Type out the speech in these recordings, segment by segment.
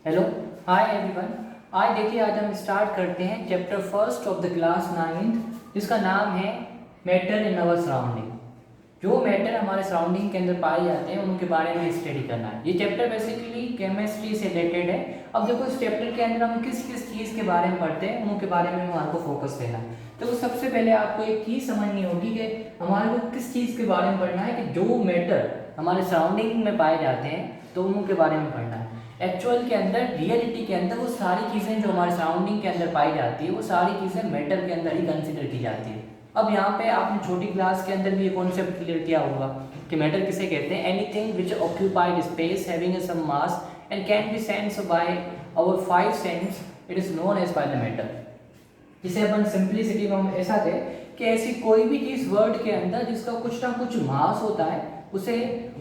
Hello, hi everyone. आज हम start करते हैं chapter first of the class 9th, जिसका नाम है मैटर इन आवर सराउंडिंग। जो मैटर हमारे सराउंडिंग के अंदर पाए जाते हैं उनके बारे में स्टडी करना है। ये चैप्टर बेसिकली केमिस्ट्री से रिलेटेड है। अब देखो, इस चैप्टर के अंदर हम किस किस चीज़ के बारे में पढ़ते हैं उनके बारे में हमारे को फोकस देना है। तो सबसे पहले आपको एक चीज़ समझनी होगी कि हमारे को किस चीज़ के बारे में पढ़ना है कि जो मैटर हमारे सराउंडिंग में पाए जाते हैं तो उनके बारे में पढ़ना है। एक्चुअल के अंदर, रियलिटी के अंदर वो सारी चीज़ें जो हमारे सराउंडिंग के अंदर पाई जाती है वो सारी चीज़ें मैटर के अंदर ही कंसिडर की जाती है। अब यहाँ पे आपने छोटी क्लास के अंदर भी ये कॉन्सेप्ट क्लियर किया होगा कि मैटर किसे कहते हैं। Anything which occupied space having some mass and can be sensed by our five sense, it is known as by the matter. जिसे अपन सिंप्लिसिटी में हम ऐसा थे कि ऐसी कोई भी चीज़ वर्ल्ड के अंदर जिसका कुछ ना कुछ मास होता है, उसे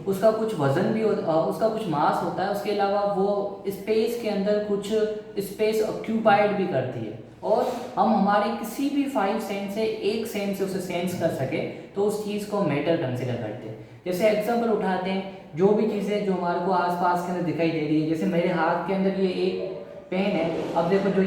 उसका कुछ वजन भी उसका कुछ मास होता है, उसके अलावा वो स्पेस के अंदर कुछ स्पेस ऑक्यूपाइड भी करती है, और हम हमारे किसी भी फाइव सेंस से एक सेंस से उसे सेंस कर सके तो उस चीज़ को मैटर कंसिडर करते हैं। जैसे एग्जाम्पल उठाते हैं, जो भी चीज़ें जो हमारे को आसपास के अंदर दिखाई दे रही है, जैसे मेरे हाथ के अंदर ये एक पेन है। अब देखो, जो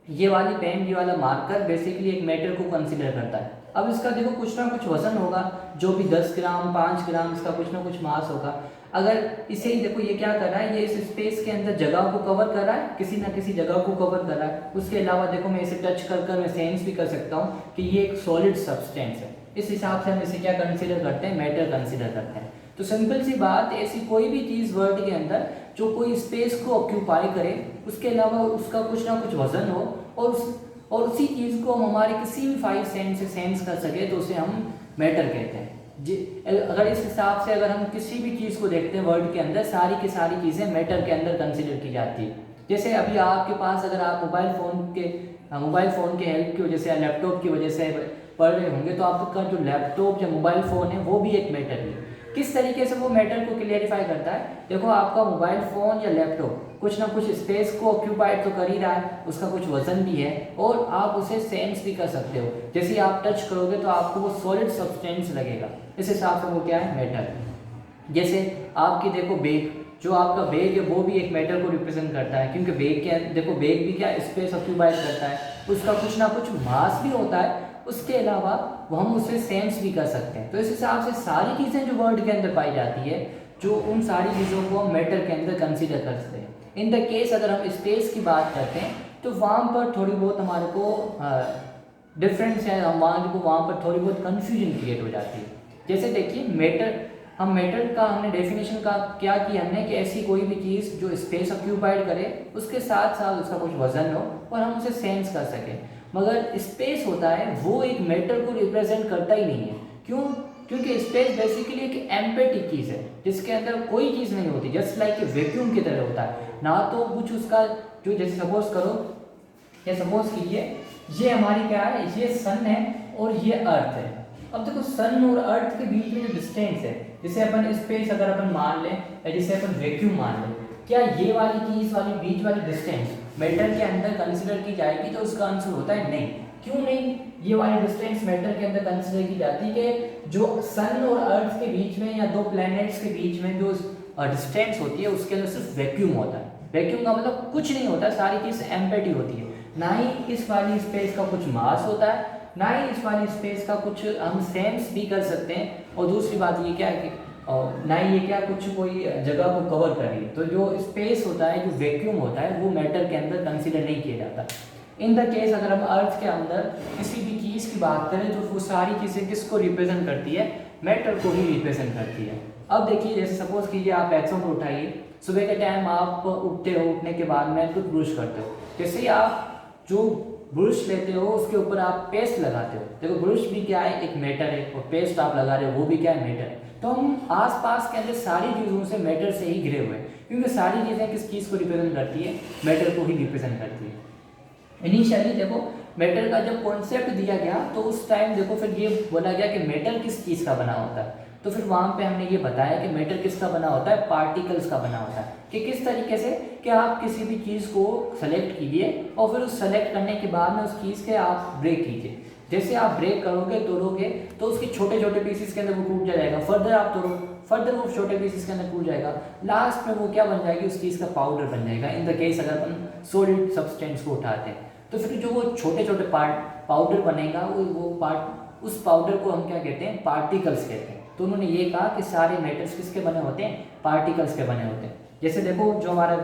ये वाली पेन, ये वाला मार्कर बेसिकली एक मैटर को कंसिडर करता है। अब इसका देखो कुछ ना कुछ वजन होगा, जो भी 10 ग्राम 5 ग्राम इसका कुछ ना कुछ मास होगा। अगर इसे ही देखो, ये क्या कर रहा है, ये इस स्पेस के अंदर जगह को कवर कर रहा है, किसी ना किसी जगह को कवर कर रहा है। उसके अलावा देखो, मैं इसे टच कर मैं सेंस भी कर सकता हूँ कि ये एक सॉलिड सब्सटेंस है। इस हिसाब से हम इसे क्या कंसिडर करते हैं, मैटर कंसिडर करते हैं। तो सिंपल सी बात, ऐसी कोई भी चीज़ वर्ल्ड के अंदर जो कोई स्पेस को ऑक्यूपाई करे, उसके अलावा उसका कुछ ना कुछ वजन हो, और उसी चीज़ को हम हमारे किसी भी फाइव सेंस से सेंस कर सके तो उसे हम मैटर कहते हैं। अगर इस हिसाब से अगर हम किसी भी चीज़ को देखते हैं वर्ल्ड के अंदर, सारी की सारी चीज़ें मैटर के अंदर कंसिडर की जाती है। जैसे अभी आपके पास अगर आप मोबाइल फ़ोन के हेल्प की वजह से या लैपटॉप की वजह से पढ़ रहे होंगे, तो आपका जो लैपटॉप या मोबाइल फ़ोन है वो भी एक मैटर है। किस तरीके से वो मैटर को क्लियरिफाई करता है, देखो, आपका मोबाइल फ़ोन या लैपटॉप कुछ ना कुछ स्पेस को ऑक्यूपाइड तो कर ही रहा है, उसका कुछ वजन भी है, और आप उसे सेंस भी कर सकते हो। जैसे आप टच करोगे तो आपको वो सॉलिड सब्सटेंस लगेगा, इस हिसाब से वो क्या है, मैटर। जैसे आपकी देखो बैग, जो आपका बैग है वो भी एक मैटर को रिप्रेजेंट करता है, क्योंकि बैग क्या देखो, बैग भी क्या स्पेस ऑक्यूपाइड करता है, उसका कुछ ना कुछ मास भी होता है, उसके अलावा वो हम उसे सेंस भी कर सकते हैं। तो इस हिसाब से सारी चीज़ें जो वर्ल्ड के अंदर पाई जाती है, जो उन सारी चीज़ों को हम मैटर के अंदर कंसीडर करते हैं। इन द केस अगर हम स्पेस की बात करते हैं तो वहाँ पर थोड़ी बहुत हमारे को डिफरेंस है, वहाँ पर थोड़ी बहुत कन्फ्यूजन क्रिएट हो जाती है। जैसे देखिए, मैटर का हमने डेफिनेशन का क्या किया हमने कि ऐसी कोई भी चीज़ जो स्पेस ऑक्यूपाइड करे, उसके साथ साथ उसका कुछ वजन हो और हम उसे सेंस कर सकें। मगर स्पेस होता है वो एक मैटर को रिप्रेजेंट करता ही नहीं है। क्यों? क्योंकि स्पेस बेसिकली एक एम्प्टी चीज़ है जिसके अंदर कोई चीज़ नहीं होती, जस्ट लाइक वैक्यूम की तरह होता है ना। तो कुछ उसका जो, जैसे सपोज करो, या सपोज कीजिए ये हमारी क्या है, ये सन है और ये अर्थ है। अब देखो, सन और अर्थ के बीच में जो डिस्टेंस है, जिसे अपन स्पेस अगर अपन मान लें या जिसे अपन वैक्यूम मान लें, क्या ये वाली चीज़ वाली बीच वाली डिस्टेंस मैटर के अंदर कंसिडर की जाएगी? तो उसका आंसर होता है नहीं। क्यों नहीं? ये वाली डिस्टेंस मैटर के अंदर कंसिडर की जाती है कि जो सन और अर्थ के बीच में या दो प्लैनेट्स के बीच में जो डिस्टेंस होती है उसके अंदर सिर्फ वैक्यूम होता है। वैक्यूम का मतलब कुछ नहीं होता, सारी चीज़ एम्प्टी होती है। ना ही इस वाली स्पेस का कुछ मास होता है, ना ही इस वाली स्पेस का कुछ हम सेंस भी कर सकते हैं, और दूसरी बात ये क्या है कि और ना ही ये क्या कुछ कोई जगह को कवर कर रही है। तो जो स्पेस होता है, जो वैक्यूम होता है, वो मैटर के अंदर कंसीडर नहीं किया जाता। इन द केस अगर हम अर्थ के अंदर किसी भी चीज़ की बात करें तो वो सारी चीज़ें किसको रिप्रेजेंट करती है, मैटर को ही रिप्रेजेंट करती है। अब देखिए, जैसे सपोज कीजिए आप एग्जाम्पल उठाइए, सुबह के टाइम आप उठते हो, उठने के बाद में कुछ ब्रश करते हो। जैसे ही आप जो ब्रश लेते हो उसके ऊपर आप पेस्ट लगाते हो, देखो ब्रश भी क्या है, एक मैटर है, और पेस्ट आप लगा रहे हो वो भी क्या है, मैटर है। तो हम आसपास के अंदर सारी चीज़ों से मैटर से ही घिरे हुए हैं, क्योंकि सारी चीज़ें किस चीज़ को रिप्रेजेंट करती है, मैटर को ही रिप्रेजेंट करती है। इनिशियली देखो, मैटर का जब कॉन्सेप्ट दिया गया तो उस टाइम देखो फिर ये बोला गया कि मैटर किस चीज़ का बना होता है। तो फिर वहाँ पे हमने ये बताया कि मैटर किसका बना होता है, पार्टिकल्स का बना होता है। कि किस तरीके से, कि आप किसी भी चीज़ को सेलेक्ट कीजिए और फिर उस सेलेक्ट करने के बाद में उस चीज़ के आप ब्रेक कीजिए। जैसे आप ब्रेक करोगे तोड़ोगे तो उसके छोटे छोटे पीसेस के अंदर वो टूट जाएगा, फर्दर आप तोड़ो फर्दर वो छोटे पीसेस के अंदर टूट जाएगा, लास्ट में वो क्या बन जाएगी, उस चीज़ का पाउडर बन जाएगा। इन द केस अगर अपन सॉलिड सब्सटेंस को उठाते हैं तो फिर जो वो छोटे छोटे पार्ट पाउडर बनेगा वो पार्ट, उस पाउडर को हम क्या कहते हैं, पार्टिकल्स कहते हैं। तो उन्होंने ये कहा कि सारे मेटल्स किसके बने होते हैं, पार्टिकल्स के बने होते हैं। जैसे देखो जो हमारा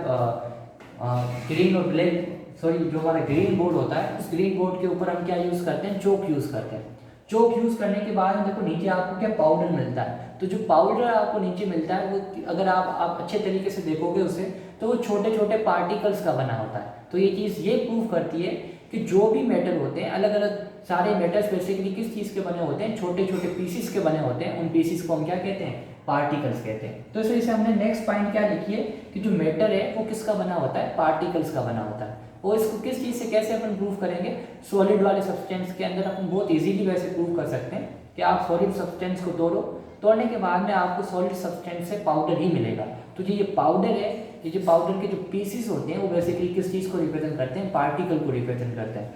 ग्रीन और ब्लैक जो हमारा ग्रीन बोर्ड होता है, उस ग्रीन बोर्ड के ऊपर हम क्या यूज़ करते हैं, चौक यूज़ करते हैं। चौक यूज़ करने के बाद देखो नीचे आपको क्या पाउडर मिलता है, तो जो पाउडर आपको नीचे मिलता है वो अगर आप अच्छे तरीके से देखोगे उसे तो वो छोटे छोटे पार्टिकल्स का बना होता है। तो ये चीज़ ये प्रूव करती है कि जो भी मेटल होते हैं अलग अलग सारे मेटल्स बेसिकली किस चीज़ के बने होते हैं, छोटे छोटे पीसीस के बने होते हैं। उन पीसीस को हम क्या कहते हैं, पार्टिकल्स कहते हैं। तो इस वजह से हमने नेक्स्ट पॉइंट क्या लिखी है कि जो मेटर है वो किसका बना होता है, पार्टिकल्स का बना होता है। और इसको किस चीज़ से कैसे अपन प्रूव करेंगे, सॉलिड वाले सब्सटेंस के अंदर अपन बहुत इजीली वैसे प्रूव कर सकते हैं कि आप सॉलिड सब्सटेंस को तोड़ने के बाद में आपको सॉलिड सब्सटेंस से पाउडर ही मिलेगा। तो ये पाउडर है, ये जो पाउडर के जो पीसेस होते हैं वो बेसिकली किस चीज़ को रिप्रेजेंट करते हैं, पार्टिकल को रिप्रेजेंट करते हैं।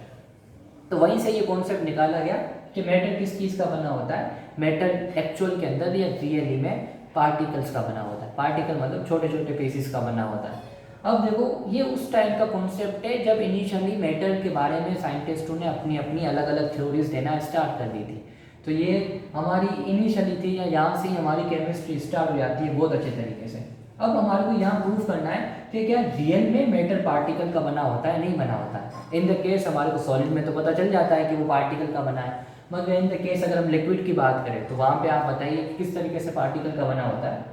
तो वहीं से ये कॉन्सेप्ट निकाला गया कि मेटर किस चीज़ का बना होता है, मेटर एक्चुअल के अंदर या रियली में पार्टिकल्स का बना होता है। पार्टिकल मतलब छोटे छोटे पीसेस का बना होता है। अब देखो ये उस टाइम का कॉन्सेप्ट है जब इनिशियली मेटर के बारे में साइंटिस्टों ने अपनी अपनी अलग अलग थ्योरीज देना स्टार्ट कर दी थी। तो ये हमारी इनिशियली थी या यहाँ से ही हमारी केमिस्ट्री स्टार्ट हो जाती है बहुत अच्छे तरीके से। अब हमारे को यहाँ प्रूफ करना है कि क्या रियल में मेटर पार्टिकल का बना होता है, नहीं बना होता है। इन द केस हमारे को सॉलिड में तो पता चल जाता है कि वो पार्टिकल का बना है, मगर इन द केस अगर हम लिक्विड की बात करें तो वहाँ पे आप बताइए कि किस तरीके से पार्टिकल का बना होता है।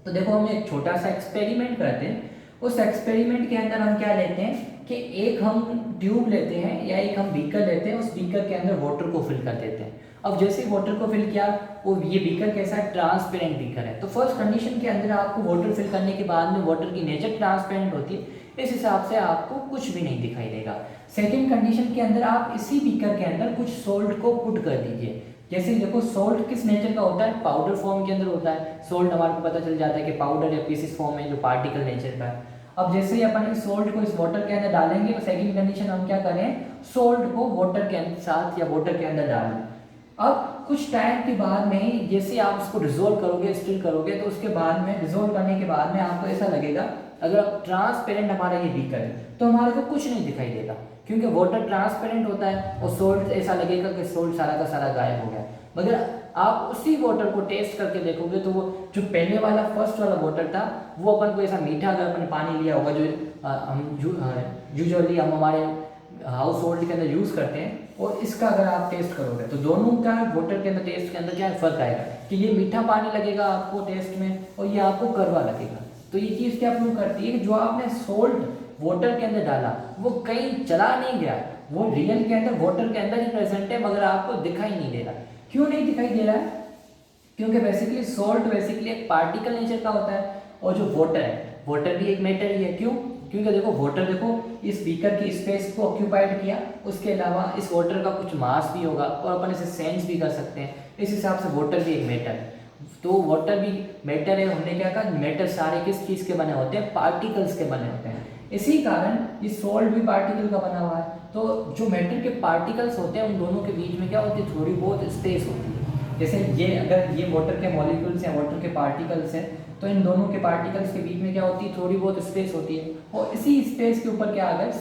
तो देखो हम एक छोटा सा एक्सपेरिमेंट करते हैं। उस एक्सपेरिमेंट के अंदर हम क्या लेते हैं कि एक हम ट्यूब लेते हैं या एक हम बीकर लेते हैं, उस बीकर के अंदर वाटर को फिल कर देते हैं। अब जैसे वाटर को फिल किया, वो ये बीकर कैसा है, ट्रांसपेरेंट बीकर है। तो फर्स्ट कंडीशन के अंदर आपको वाटर फिल करने के बाद में वाटर की नेचर ट्रांसपेरेंट होती है, इस हिसाब से आपको कुछ भी नहीं दिखाई देगा। सेकेंड कंडीशन के अंदर आप इसी बीकर के अंदर कुछ सोल्ट को पुट कर दीजिए। जैसे देखो सोल्ट किस नेचर का होता है, पाउडर फॉर्म के अंदर होता है। सोल्ट हमारे को पता चल जाता है कि पाउडर या पीसेस फॉर्म है जो पार्टिकल नेचर का है। अब जैसे ही अपन इस सोल्ट को इस वाटर के अंदर डालेंगे तो सेकंड कंडीशन हम क्या करें, सोल्ट को वाटर के साथ या वाटर के अंदर डालें। अब कुछ टाइम के बाद में जैसे आप उसको रिजोल्व करोगे, स्टिल करोगे, तो उसके बाद में रिजोल्व करने के बाद में आपको ऐसा लगेगा, अगर आप ट्रांसपेरेंट हमारा ये बीकर है तो हमारे को कुछ नहीं दिखाई देगा, क्योंकि वाटर ट्रांसपेरेंट होता है और सोल्ट ऐसा लगेगा कि सोल्ट सारा का सारा गायब हो गया। मगर आप उसी वाटर को टेस्ट करके देखोगे तो वो जो पहले वाला फर्स्ट वाला वाटर था वो अपन को ऐसा मीठा, अगर अपन पानी लिया होगा जो हम यूजुअली हम हमारे हाउस होल्ड के अंदर यूज़ करते हैं, और इसका अगर आप टेस्ट करोगे तो दोनों का वाटर के अंदर टेस्ट के अंदर क्या फ़र्क आएगा कि ये मीठा पानी लगेगा आपको टेस्ट में और ये आपको कड़वा लगेगा। तो ये चीज़ क्या प्रूव करती है कि जो आपने सोल्ट वाटर के अंदर डाला वो कहीं चला नहीं गया, वो रियल के अंदर वाटर के अंदर ही प्रेजेंट है, मगर आपको दिखाई नहीं दे रहा। क्यों नहीं दिखाई दे रहा है, क्योंकि बेसिकली सोल्ट बेसिकली एक पार्टिकल नेचर का होता है, और जो वाटर है वाटर भी एक मेटर ही है। क्यों, क्योंकि देखो वाटर देखो इस बीकर की स्पेस को ऑक्यूपाइड किया, उसके अलावा इस वाटर का कुछ मास भी होगा और अपन इसे सेंस भी कर सकते हैं, इस हिसाब से वाटर भी एक मेटर है। तो वाटर भी मेटर है, हमने क्या कहा, मेटर सारे किस चीज़ के बने होते हैं, पार्टिकल्स के बने होते हैं। इसी कारण ये सोल्ट भी पार्टिकल का बना हुआ है। तो जो मेटर के पार्टिकल्स होते हैं उन दोनों के बीच में क्या होती है, थोड़ी बहुत स्पेस होती है। जैसे ये अगर ये वाटर के मॉलिक्यूल्स हैं, वाटर के पार्टिकल्स हैं, तो इन दोनों के पार्टिकल्स के बीच में क्या होती है, थोड़ी बहुत स्पेस होती है, और इसी स्पेस के ऊपर क्या आ गए,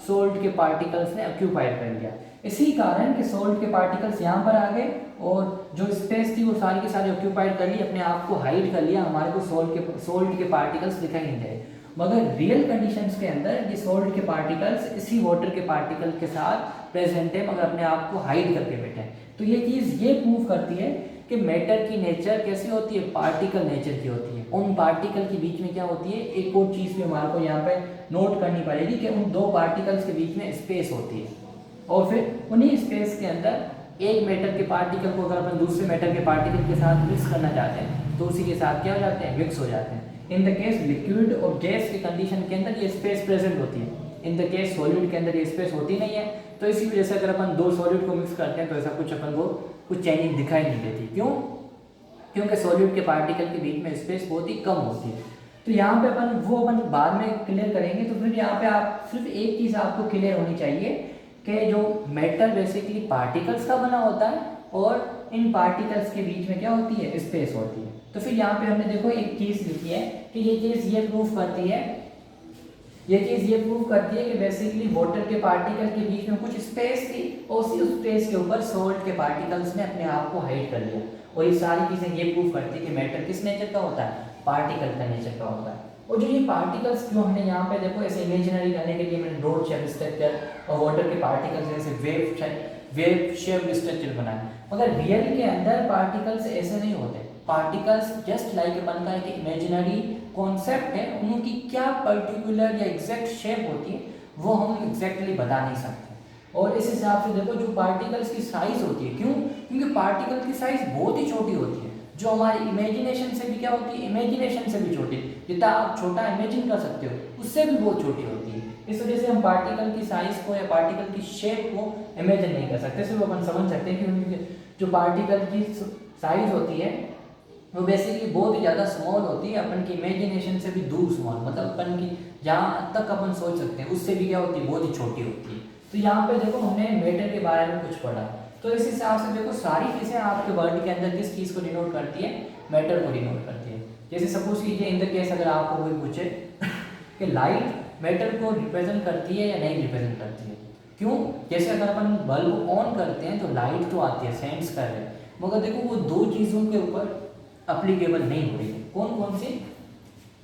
सोल्ट के पार्टिकल्स ने ऑक्यूपाइड कर लिया। इसी कारण कि सोल्ट के पार्टिकल्स यहाँ पर आ गए और जो स्पेस थी वो सारी की सारी ऑक्यूपाइड कर ली, अपने आप को हाइड कर लिया, हमारे को सोल्ट के पार्टिकल्स दिखाई नहीं दे। मगर रियल कंडीशंस के अंदर ये सोल्ट के पार्टिकल्स इसी वाटर के पार्टिकल के साथ प्रेजेंट है, मगर अपने आप को हाइड करके बैठे हैं। तो ये चीज़ ये प्रूव करती है कि मैटर की नेचर कैसी होती है, पार्टिकल नेचर की होती है। उन पार्टिकल के बीच में क्या होती है, एक और चीज़ भी हमारे को यहाँ पे नोट करनी पड़ेगी कि उन दो पार्टिकल्स के बीच में स्पेस होती है, और फिर उन्हीं स्पेस के अंदर एक मैटर के पार्टिकल को अगर अपन दूसरे मैटर के पार्टिकल के साथ मिक्स करना चाहते हैं तो उसी के साथ क्या हो जाते हैं, मिक्स हो जाते हैं। इन द केस लिक्विड और गैस की कंडीशन के अंदर ये स्पेस प्रेजेंट होती है, इन द केस सॉलिड के अंदर ये स्पेस होती नहीं है। तो इसी वजह से अगर अपन दो सॉलिड को मिक्स करते हैं तो ऐसा कुछ अपन को कुछ चेंजिंग दिखाई नहीं देती। क्यों, क्योंकि सॉलिड के पार्टिकल के बीच में स्पेस बहुत ही कम होती है। तो यहाँ पे अपन बाद में क्लियर करेंगे। तो फिर यहाँ पे आप सिर्फ एक चीज़ आपको क्लियर होनी चाहिए कि जो मेटल बेसिकली पार्टिकल्स का बना होता है और इन पार्टिकल्स के बीच में क्या होती है, स्पेस होती है। तो फिर यहाँ पे हमने देखो एक चीज़ लिखी है कि ये चीज़ ये प्रूफ करती है, ये चीज़ ये प्रूव करती है कि बेसिकली वाटर के पार्टिकल के बीच में कुछ स्पेस थी और उसी स्पेस के ऊपर सॉल्ट के पार्टिकल्स ने अपने आप को हाइड कर लिया। और ये सारी चीज़ें ये प्रूव करती है कि मैटर किस नेचर का होता है, पार्टिकल का नेचर का होता है। और जो ये पार्टिकल्स जो हमने यहाँ पे देखो ऐसे इमेजिनरी करने के लिए मैंने डॉट शेप स्ट्रक्चर और वाटर के पार्टिकल्स जैसे वेव शेप स्ट्रक्चर बनाया, मगर रियल के अंदर पार्टिकल्स ऐसे नहीं होते। पार्टिकल्स जस्ट लाइक अपन का एक इमेजिनरी कॉन्सेप्ट है, उनकी क्या पर्टिकुलर या एग्जैक्ट शेप होती है वो हम एग्जैक्टली बता नहीं सकते। और इस हिसाब से देखो जो पार्टिकल्स की साइज होती है, क्यों, क्योंकि पार्टिकल की साइज बहुत ही छोटी होती है, जो हमारी इमेजिनेशन से भी क्या होती है, इमेजिनेशन से भी छोटी, जितना आप छोटा इमेजिन कर सकते हो उससे भी बहुत छोटी होती है। इस वजह से हम पार्टिकल की साइज को या पार्टिकल की शेप को इमेजिन नहीं कर सकते। सिर्फ अपन समझ सकते हैं कि उनकी जो पार्टिकल की साइज होती है वो बेसिकली बहुत ही ज़्यादा स्मॉल होती है, अपन की इमेजिनेशन से भी दूर स्मॉल, मतलब अपन की जहाँ तक अपन सोच सकते हैं उससे भी क्या होती है, बहुत ही छोटी होती है। तो यहाँ पे देखो हमने मैटर के बारे में कुछ पढ़ा, तो इस हिसाब से देखो सारी चीज़ें आपके वर्ड के अंदर किस चीज़ को डिनोट करती है, मैटर को डिनोट करती है। जैसे सपोज कीजिए इन द केस अगर आपको कोई पूछे कि लाइट मैटर को रिप्रेजेंट करती है या नहीं रिप्रेजेंट करती है, क्यों, जैसे अगर अपन बल्ब ऑन करते हैं तो लाइट तो आती है, सेंस कर रहे हैं, मगर देखो वो दो चीज़ों के ऊपर अप्लीकेबल नहीं हो रही है। कौन कौन सी,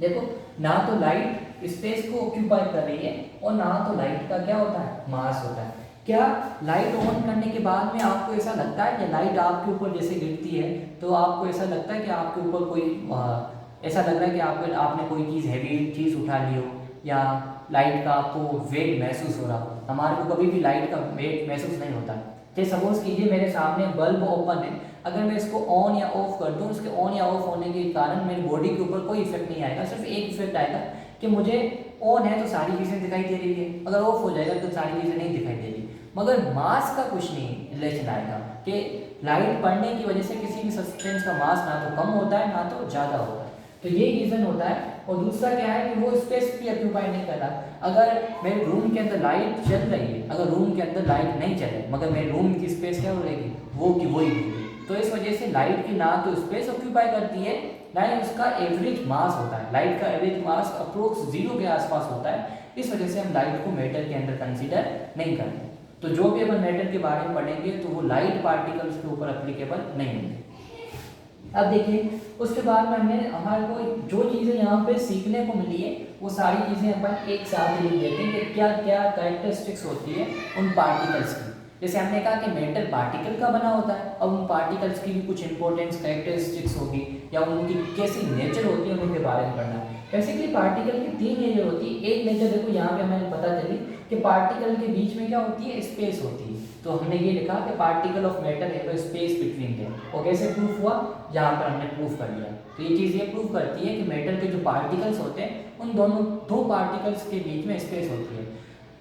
देखो ना तो लाइट स्पेस को ऑक्यूपाई कर रही है और ना तो लाइट का क्या होता है, मास होता है। क्या लाइट ऑन करने के बाद में आपको ऐसा लगता है कि लाइट आपके ऊपर जैसे गिरती है तो आपको ऐसा लगता है कि आपके ऊपर कोई ऐसा लग रहा है कि आपने कोई चीज़ हैवी चीज़ उठा ली हो या लाइट का आपको वेट महसूस हो रहा हो? हमारे को कभी भी लाइट का वेट महसूस नहीं होता। जैसे सपोज कीजिए मेरे सामने बल्ब ओपन है, अगर मैं इसको ऑन या ऑफ कर दूं, उसके ऑन या ऑफ होने के कारण मेरी बॉडी के ऊपर कोई इफेक्ट नहीं आएगा, सिर्फ एक इफेक्ट आएगा कि मुझे ऑन है तो सारी चीज़ें दिखाई दे रही है, अगर ऑफ हो जाएगा तो सारी चीज़ें नहीं दिखाई दे रही। मगर मास का कुछ नहीं रिलेशन आएगा कि लाइट पड़ने की वजह से किसी भी सब्सटेंस का मास ना तो कम होता है ना तो ज़्यादा होता है, तो ये रीज़न होता है। और दूसरा क्या है कि वो स्पेस भी ऑक्यूपाई नहीं कर रहा। अगर मेरे रूम के अंदर लाइट चल रही है, अगर रूम के अंदर लाइट नहीं चले मगर मेरे रूम की स्पेस क्या हो रहेगी, वो की वही रहेगी। तो इस वजह से लाइट की ना तो स्पेस ऑक्यूपाई करती है ना ही उसका एवरेज मास होता है। लाइट का एवरेज मास अप्रोक्स 0 के आसपास होता है, इस वजह से हम लाइट को मैटर के अंदर कंसीडर नहीं करते। तो जो भी अपन मैटर के बारे में पढ़ेंगे तो वो लाइट पार्टिकल्स के ऊपर एप्लीकेबल नहीं होंगे। अब देखिए उसके बाद में हमने हमारे को जो चीज़ें यहाँ पे सीखने को मिली है वो सारी चीज़ें अपन एक साथ लिख देते हैं कि क्या क्या कैरेक्टरिस्टिक्स होती है उन पार्टिकल्स की। जैसे हमने कहा कि मेटल पार्टिकल का बना होता है, अब उन पार्टिकल्स की भी कुछ इंपॉर्टेंट कैरेक्टरिस्टिक्स होगी या उनकी कैसी नेचर होती है उनके बारे में पढ़ना है। बेसिकली पार्टिकल की 3 नेचर होती है। एक नेचर देखो यहाँ पे हमें पता चली कि पार्टिकल के बीच में क्या होती है, स्पेस होती है। तो हमने ये लिखा कि पार्टिकल ऑफ मैटर है स्पेस बिटवीन देम, और कैसे प्रूफ हुआ, यहाँ पर हमने प्रूफ कर लिया। तो ये चीज़ ये प्रूफ करती है कि मैटर के जो पार्टिकल्स होते हैं उन दोनों दो पार्टिकल्स के बीच में स्पेस होती है।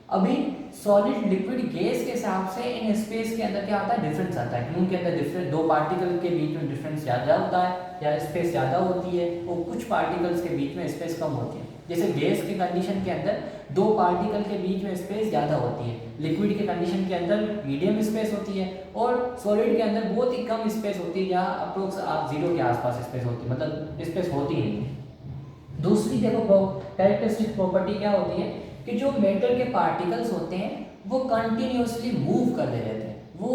अभी सॉलिड लिक्विड गैस के हिसाब से इन स्पेस के अंदर क्या आता है, डिफरेंस आता है। उनके अंदर डिफरेंस, दो पार्टिकल के बीच में डिफरेंस ज़्यादा होता है या स्पेस ज़्यादा होती है, और कुछ पार्टिकल्स के बीच में स्पेस कम होती है। जैसे गैस के कंडीशन के अंदर दो पार्टिकल के बीच में स्पेस ज़्यादा होती है, लिक्विड के कंडीशन के अंदर मीडियम स्पेस होती है, और सॉलिड के अंदर बहुत ही कम स्पेस होती है, जहाँ अप्रोक्स आप 0 के आसपास स्पेस होती है, मतलब स्पेस होती ही नहीं। दूसरी देखो कैरेक्टरिस्टिक प्रॉपर्टी क्या होती है कि जो मेटल के पार्टिकल्स होते हैं वो कंटिन्यूसली मूव करते रहते हैं, वो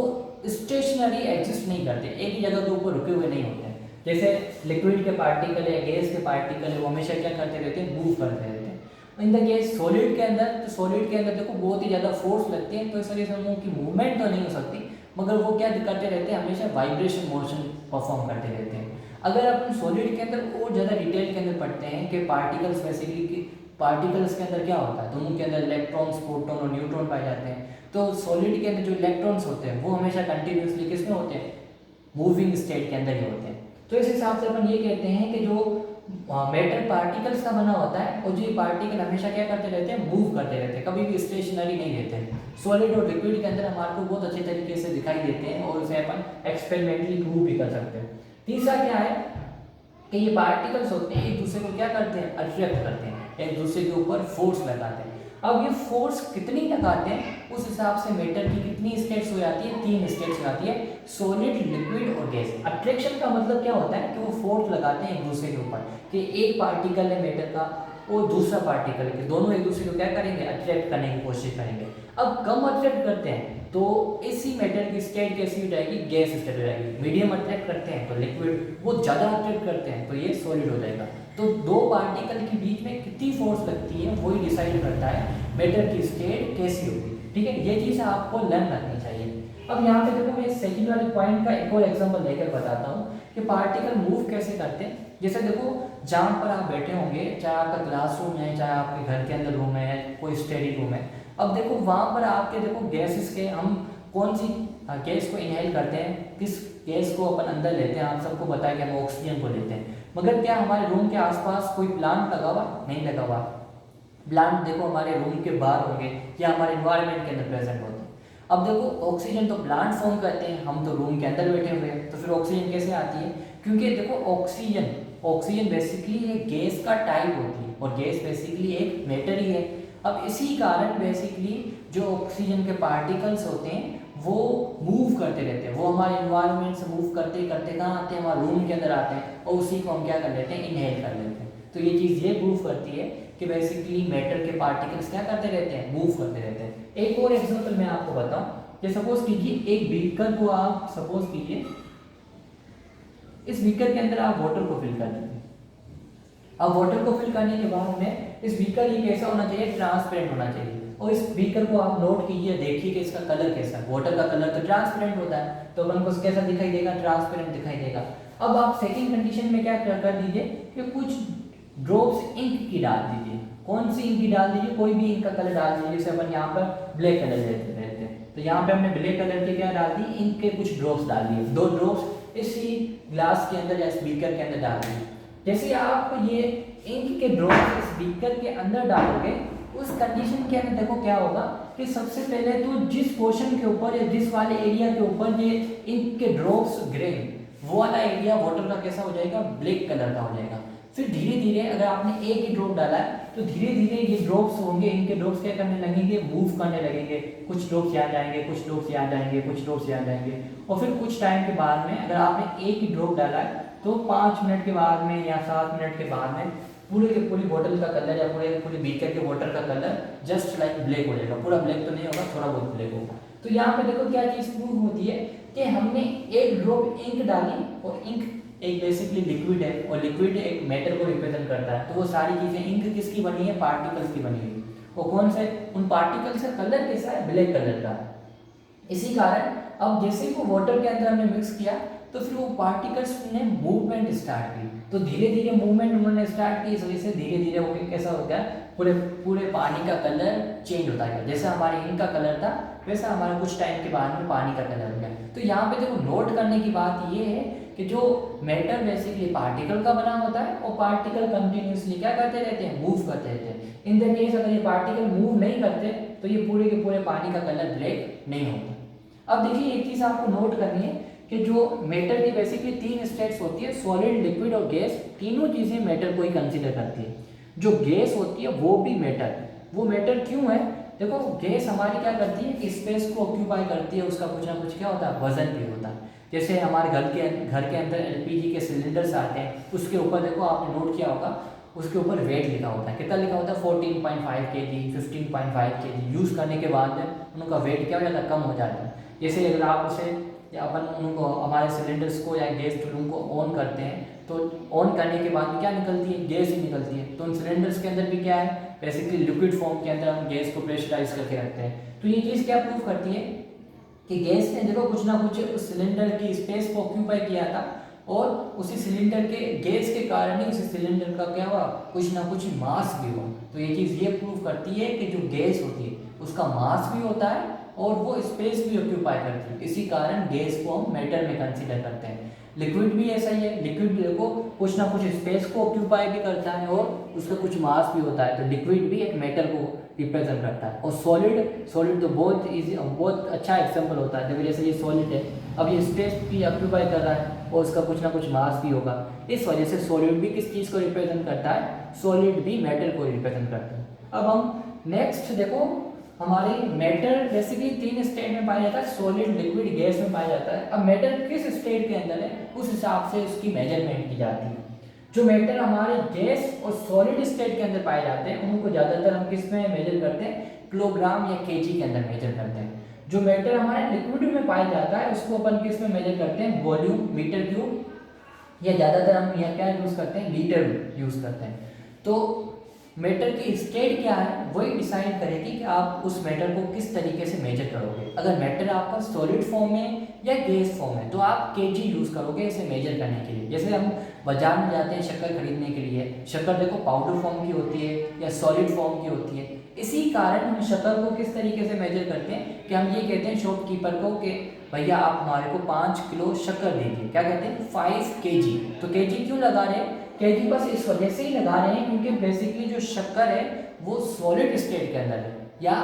स्टेशनरी एग्जिस्ट नहीं करते, एक ही जगह के ऊपर रुके हुए नहीं होते हैं। जैसे लिक्विड के पार्टिकल या गैस के पार्टिकल है वो हमेशा क्या करते रहते हैं, मूव करते रहते हैं। इन द केस सॉलिड के अंदर, तो सॉलिड के अंदर देखो बहुत ही ज़्यादा फोर्स लगती है, तो इस वजह से उनकी मूवमेंट तो नहीं हो सकती, मगर वो क्या करते रहते हैं, हमेशा वाइब्रेशन मोशन परफॉर्म करते रहते हैं। अगर अपन सॉलिड के अंदर और ज़्यादा डिटेल के अंदर पढ़ते हैं कि पार्टिकल्स बेसिकली पार्टिकल्स के अंदर क्या होता है, दोनों के अंदर इलेक्ट्रॉन्स, प्रोटॉन और न्यूट्रॉन पाए जाते हैं। तो सॉलिड के अंदर जो इलेक्ट्रॉन्स होते हैं वो हमेशा कंटिन्यूसली किसमें होते हैं, मूविंग स्टेट के अंदर ही होते हैं। तो इस हिसाब से अपन ये कहते हैं कि जो मैटर पार्टिकल्स का बना होता है और जो ये पार्टिकल हमेशा क्या करते रहते हैं, मूव करते रहते हैं, कभी भी स्टेशनरी नहीं रहते हैं। सॉलिड और लिक्विड के अंदर हमारे को बहुत अच्छे तरीके से दिखाई देते हैं और उसे अपन एक्सपेरिमेंटली प्रूव भी कर सकते हैं। तीसरा क्या है कि ये पार्टिकल्स होते हैं एक दूसरे को क्या करते हैं, अट्रैक्ट करते हैं, एक दूसरे के ऊपर फोर्स लगाते हैं। अब ये फोर्स कितनी लगाते हैं उस हिसाब से मैटर की कितनी स्टेट्स हो जाती है, 3 स्टेट्स हो जाती है, सॉलिड, लिक्विड और गैस। अट्रैक्शन का मतलब क्या होता है कि वो फोर्स लगाते हैं एक दूसरे के ऊपर, कि एक पार्टिकल है मैटर का और दूसरा पार्टिकल के, दोनों एक दूसरे को क्या करेंगे, अट्रैक्ट करने की कोशिश करेंगे। अब कम अट्रैक्ट करते हैं तो इसी मैटर की स्टेट कैसी हो जाएगी, गैस स्टेट हो जाएगी। मीडियम अट्रैक्ट करते हैं तो लिक्विड, वो ज़्यादा अट्रैक्ट करते हैं तो ये सॉलिड हो जाएगा। तो दो पार्टिकल के बीच में कितनी फोर्स लगती है वही डिसाइड करता है मैटर की स्टेट कैसी होगी। ठीक है, ये चीज़ आपको लर्न रखनी चाहिए। अब यहाँ पे देखो मैं सेकंड वाले पॉइंट का एक और एग्जांपल लेकर बताता हूँ कि पार्टिकल मूव कैसे करते हैं। जैसे देखो जहाँ पर आप बैठे होंगे, चाहे आपका क्लासरूम है, चाहे आपके घर के अंदर रूम है, कोई स्टडी रूम है, अब देखो वहाँ पर आपके देखो गैसेस के, हम कौन सी गैस को इनहेल करते हैं, किस गैस को अपन अंदर लेते हैं, आप सबको पता है कि हम ऑक्सीजन को लेते हैं। मगर क्या हमारे रूम के आसपास कोई प्लांट लगा हुआ, नहीं लगा हुआ। प्लांट देखो हमारे रूम के बाहर होंगे या हमारे इन्वायरमेंट के अंदर प्रेजेंट होते हैं। अब देखो ऑक्सीजन तो प्लांट फॉर्म करते हैं, हम तो रूम के अंदर बैठे हुए हैं, तो फिर ऑक्सीजन कैसे आती है, क्योंकि देखो ऑक्सीजन बेसिकली एक गैस का टाइप होती है और गैस बेसिकली एक मैटर ही है। अब इसी कारण बेसिकली जो ऑक्सीजन के पार्टिकल्स होते हैं वो मूव करते रहते हैं, वो हमारे इन्वायरमेंट से मूव करते करते कहाँ आते हैं, हमारे रूम के अंदर आते हैं और उसी को हम क्या कर लेते हैं, इनहेल कर लेते हैं। तो ये चीज़ ये प्रूव करती है कि बेसिकली मैटर के पार्टिकल्स क्या करते रहते हैं, मूव करते रहते हैं। एक और एग्जांपल मैं आपको बताऊं, कि सपोज कीजिए एक बीकर को आप सपोज कीजिए, इस बीकर के अंदर आप वाटर को फिल कर दीजिए। अब वाटर को फिल करने के बाद में इस बीकर ये कैसा होना चाहिए, ट्रांसपेरेंट होना चाहिए। और इस बीकर को आप नोट कीजिए, देखिए कि इसका कलर कैसा है। वाटर का कलर तो ट्रांसपेरेंट होता है, तो अपन को कैसा दिखाई देगा, ट्रांसपेरेंट दिखाई देगा। अब आप सेकंड कंडीशन में क्या कर दीजिए कि कुछ ड्रॉप्स इंक की डाल दीजिए। कौन सी इंक की डाल दीजिए, कोई भी इंक का कलर डाल दीजिए। जैसे अपन यहाँ पर ब्लैक कलर लेते रहते हैं, तो यहाँ पे हमने ब्लैक कलर के क्या डाल दी, इंक के कुछ ड्रॉप्स डाल दिए। 2 ड्रॉप्स इसी ग्लास के अंदर या इस बीकर के अंदर डाल दिए। जैसे आप ये इंक के ड्रॉप्स इस बीकर के अंदर डालोगे, उस कंडीशन के अंदर देखो क्या होगा कि सबसे पहले तो जिस पोर्शन के ऊपर या जिस वाले एरिया के ऊपर ये इंक के ड्रॉप्स गिरे, वो वाला एरिया वाटर का कैसा हो जाएगा, ब्लैक कलर का हो जाएगा। फिर धीरे धीरे अगर आपने एक ही ड्रॉप डाला है तो धीरे धीरे ये ड्रॉप्स होंगे, इनके ड्रॉप्स क्या करने लगेंगे, मूव करने लगेंगे। कुछ ड्रॉप्स यहाँ जाएंगे, कुछ ड्रॉप्स यहाँ जाएंगे, कुछ ड्रॉप्स यहाँ जाएंगे। और फिर कुछ टाइम के बाद में अगर आपने एक ही ड्रॉप डाला है तो 5 मिनट के बाद में या 7 मिनट के बाद में पूरे के पूरी बोतल का कलर या पूरे बीकर के वाटर का कलर जस्ट लाइक ब्लैक हो जाएगा। पूरा ब्लैक तो नहीं होगा, थोड़ा बहुत ब्लैक होगा। तो यहाँ पे देखो क्या चीज़ प्रूव होती है कि हमने एक ड्रॉप इंक डाली, और इंक एक बेसिकली लिक्विड है और लिक्विड एक मैटर को रिप्रेजेंट करता है। तो वो सारी चीज़ें, इंक किसकी बनी है, पार्टिकल्स की बनी हुई। और कौन से, उन पार्टिकल्स का कलर कैसा है, ब्लैक कलर का। इसी कारण अब जैसे ही वो वाटर के अंदर हमने मिक्स किया तो फिर वो पार्टिकल्स ने मूवमेंट स्टार्ट की। तो धीरे धीरे मूवमेंट उन्होंने स्टार्ट की, इस वजह से धीरे धीरे वो कैसा हो गया, पूरे पानी का कलर चेंज होता गया। जैसा हमारे इंक का कलर था वैसा हमारा कुछ टाइम के बाद में पानी का कलर हो गया। तो यहाँ पे देखो नोट करने की बात ये है कि जो मैटर बेसिकली पार्टिकल का बना होता है और पार्टिकल कंटिन्यूसली क्या करते रहते हैं, मूव करते रहते हैं। इन द केस अगर ये पार्टिकल मूव नहीं करते तो ये पूरे के पूरे पानी का कलर ब्लैक नहीं होता। अब देखिए एक चीज़ आपको नोट करनी है कि जो मैटर की बेसिकली 3 स्टेट्स होती है, सॉलिड, लिक्विड और गैस। तीनों चीज़ें मैटर को ही कंसीडर करती है। जो गैस होती है वो भी मैटर, वो मैटर क्यों है, देखो गैस हमारी क्या करती है कि स्पेस को ऑक्यूपाई करती है, उसका कुछ ना कुछ क्या होता है, वजन भी होता है। जैसे हमारे घर के अंदर एलपीजी के सिलेंडर्स आते हैं, उसके ऊपर देखो आपने नोट किया होगा, उसके ऊपर वेट लिखा होता है। कितना लिखा होता है, 14.5 kg, 15.5 kg। यूज़ करने के बाद उनका वेट क्या हो जाता है, कम हो जाता है। जैसे अगर आप उसे या अपन उनको हमारे सिलेंडर्स को या गैस चूल्हों को ऑन करते हैं तो ऑन करने के बाद में क्या निकलती है, गैस ही निकलती है। तो उन सिलेंडर्स के अंदर भी क्या है, बेसिकली लिक्विड फॉर्म के अंदर हम गैस को प्रेशराइज करके रखते हैं। तो ये चीज़ क्या प्रूव करती है कि गैस ने देखो कुछ ना कुछ उस सिलेंडर की स्पेस को ऑक्यूपाई किया था, और उसी सिलेंडर के गैस के कारण ही उसी सिलेंडर का क्या हुआ, कुछ ना कुछ मास भी हुआ। तो ये चीज़ ये प्रूव करती है कि जो गैस होती है उसका मास भी होता है और वो स्पेस भी ऑक्यूपाई करती है। इसी कारण गैस को हम मैटर में कंसीडर करते हैं। लिक्विड भी ऐसा ही है, लिक्विड भी देखो कुछ ना कुछ स्पेस को ऑक्यूपाई भी करता है और उसका कुछ मास भी होता है। तो लिक्विड भी एक मैटर को रिप्रेजेंट करता है। और सॉलिड तो बहुत ईजी, बहुत अच्छा एग्जाम्पल होता है। देखो जैसे ये सॉलिड है, अब ये स्पेस भी ऑक्यूपाई कर रहा है, और उसका कुछ ना कुछ मास भी होगा। इस वजह से सॉलिड भी किस चीज़ को रिप्रेजेंट करता है, सॉलिड भी मैटर को रिप्रेजेंट करता है। अब हम नेक्स्ट देखो, हमारी मैटर बेसिकली 3 स्टेट में पाया जाता है, सॉलिड, लिक्विड, गैस में पाया जाता है। अब मैटर किस स्टेट के अंदर है उस हिसाब से उसकी मेजरमेंट की जाती है। जो मैटर हमारे गैस और सॉलिड स्टेट के अंदर पाए जाते हैं उनको ज़्यादातर हम किस में मेजर करते हैं, किलोग्राम या केजी के अंदर मेजर करते हैं। जो मैटर हमारे लिक्विड में पाया जाता है उसको अपन किस में मेजर करते हैं, वॉल्यूम, मीटर क्यूब, या ज़्यादातर हम यहाँ क्या यूज़ करते हैं, लीटर यूज़ करते हैं। तो मैटर की स्टेट क्या है वही डिसाइड करेगी कि आप उस मैटर को किस तरीके से मेजर करोगे। अगर मैटर आपका सॉलिड फॉर्म में या गैस फॉर्म है तो आप केजी यूज़ करोगे इसे मेजर करने के लिए। जैसे हम बाजार में जाते हैं शक्कर खरीदने के लिए, शक्कर देखो पाउडर फॉर्म की होती है या सॉलिड फॉर्म की होती है। इसी कारण हम शक्कर को किस तरीके से मेजर करते हैं कि हम ये कहते हैं शॉपकीपर को कि भैया आप हमारे को 5 किलो शक्कर दीजिए। क्या कहते हैं, 5 kg। तो केजी क्यों लगा रहे हैं, केजी बस इस वजह से ही लगा रहे हैं क्योंकि बेसिकली जो शक्कर है वो सॉलिड स्टेट के अंदर है या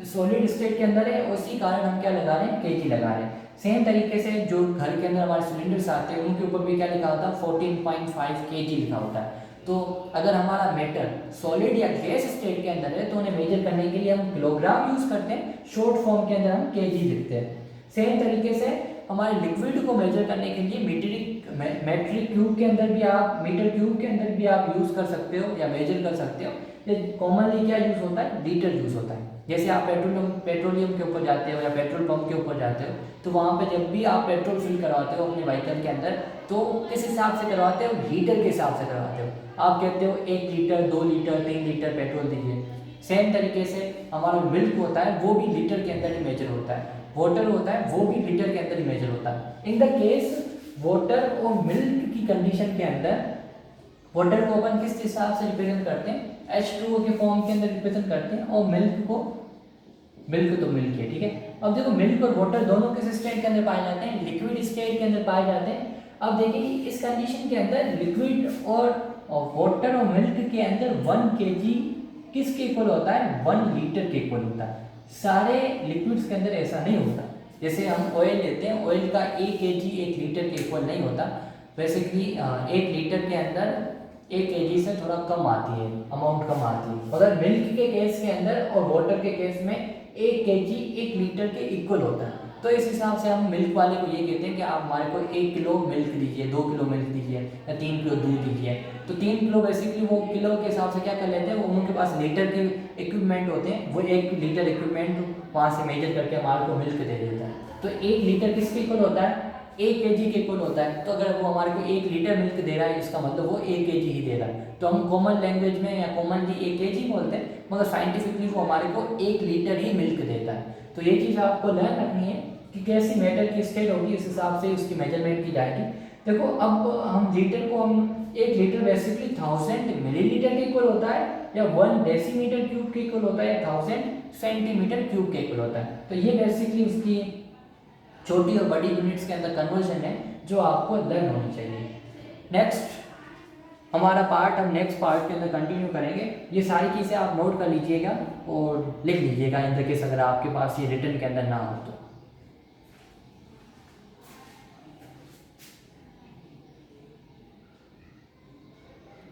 सॉलिड स्टेट के अंदर है, उसी कारण हम क्या लगा रहे हैं, केजी लगा रहे हैं। सेम तरीके से जो घर के अंदर हमारे सिलेंडर्स आते हैं उनके ऊपर भी क्या लिखा होता है, 14.5 kg लिखा होता है। तो अगर हमारा मैटर सॉलिड या गैस स्टेट के अंदर है तो उन्हें मेजर करने के लिए हम किलोग्राम यूज करते हैं, शॉर्ट फॉर्म के अंदर हम केजी लिखते हैं। सेम तरीके से हमारे लिक्विड को मेजर करने के लिए मीटर क्यूब के अंदर भी आप यूज कर सकते हो या मेजर कर सकते हो। ये कॉमनली क्या यूज होता है, लीटर यूज होता है। जैसे आप पेट्रोलियम के ऊपर जाते हो या पेट्रोल पंप के ऊपर जाते हो तो वहाँ पे जब भी आप पेट्रोल फिल करवाते हो अपने व्हीकल के अंदर तो किस हिसाब से करवाते हो, लीटर के हिसाब से करवाते हो। आप कहते हो 1 लीटर, 2 लीटर, 3 लीटर पेट्रोल दीजिए। सेम तरीके से हमारा मिल्क होता है वो भी लीटर के अंदर ही मेजर होता है, वाटर होता है वो भी लीटर के अंदर ही मेजर होता है। इन द केस वाटर और मिल्क की कंडीशन के अंदर वाटर को अपन किस हिसाब से रिप्रेजेंट करते हैं, H2O के फॉर्म के अंदर रिप्रेजेंट करते हैं, और मिल्क को, मिल्क तो मिल्क है, ठीक है। अब देखो मिल्क और वाटर दोनों किस स्टेट के अंदर पाए जाते हैं, लिक्विड स्टेट के अंदर पाए जाते हैं। अब देखिए इस कंडीशन के अंदर लिक्विड और वाटर और मिल्क के अंदर 1 kg किसके इक्वल होता है, 1 लीटर के इक्वल होता है। सारे लिक्विड्स के अंदर ऐसा नहीं होता। जैसे हम ऑयल लेते हैं, ऑयल का 1 kg 1 लीटर के इक्वल नहीं होता। बेसिकली 1 लीटर के अंदर 1 kg से थोड़ा कम आती है, अमाउंट कम आती है। अगर मिल्क के केस के अंदर और वाटर के केस में 1 kg 1 लीटर के इक्वल होता है। तो इस हिसाब से हम मिल्क वाले को ये कहते हैं कि आप हमारे को 1 किलो मिल्क दीजिए, 2 किलो मिल्क दीजिए या 3 किलो दूध दीजिए। तो 3 किलो बेसिकली वो किलो के हिसाब से क्या कर लेते हैं, वो उनके पास लीटर के इक्विपमेंट होते हैं, वो 1 लीटर इक्विपमेंट वहाँ से मेजर करके हमारे को मिल्क दे देता है। तो 1 लीटर किसके इक्वल होता है, 1 kg के इक्वल होता है। तो अगर वो हमारे को 1 लीटर मिल्क दे रहा है इसका मतलब वो 1 kg ही दे रहा है। तो हम कॉमन लैंग्वेज में या कॉमनली 1 kg बोलते हैं, मगर साइंटिफिकली वो हमारे को 1 लीटर ही मिल्क देता है। तो ये चीज़ आपको लर्न रखनी है कि कैसी मैटर की स्टेट होगी, इस हिसाब से उसकी मेजरमेंट की जाएगी। देखो अब हम लीटर को, हम 1 लीटर बेसिकली 1000 मिलीलीटर के इक्वल होता है या 1 डेसीमीटर क्यूब के इक्वल होता है या 1000 सेंटीमीटर क्यूब के इक्वल होता है। तो ये बेसिकली उसकी छोटी और बड़ी यूनिट्स के अंदर कन्वर्जन है जो आपको लर्न होनी चाहिए। नेक्स्ट हमारा पार्ट, हम नेक्स्ट पार्ट के अंदर कंटिन्यू करेंगे। ये सारी चीज़ें आप नोट कर लीजिएगा और लिख लीजिएगा इन द केस अगर आपके पास ये रिटन के अंदर ना हो तो।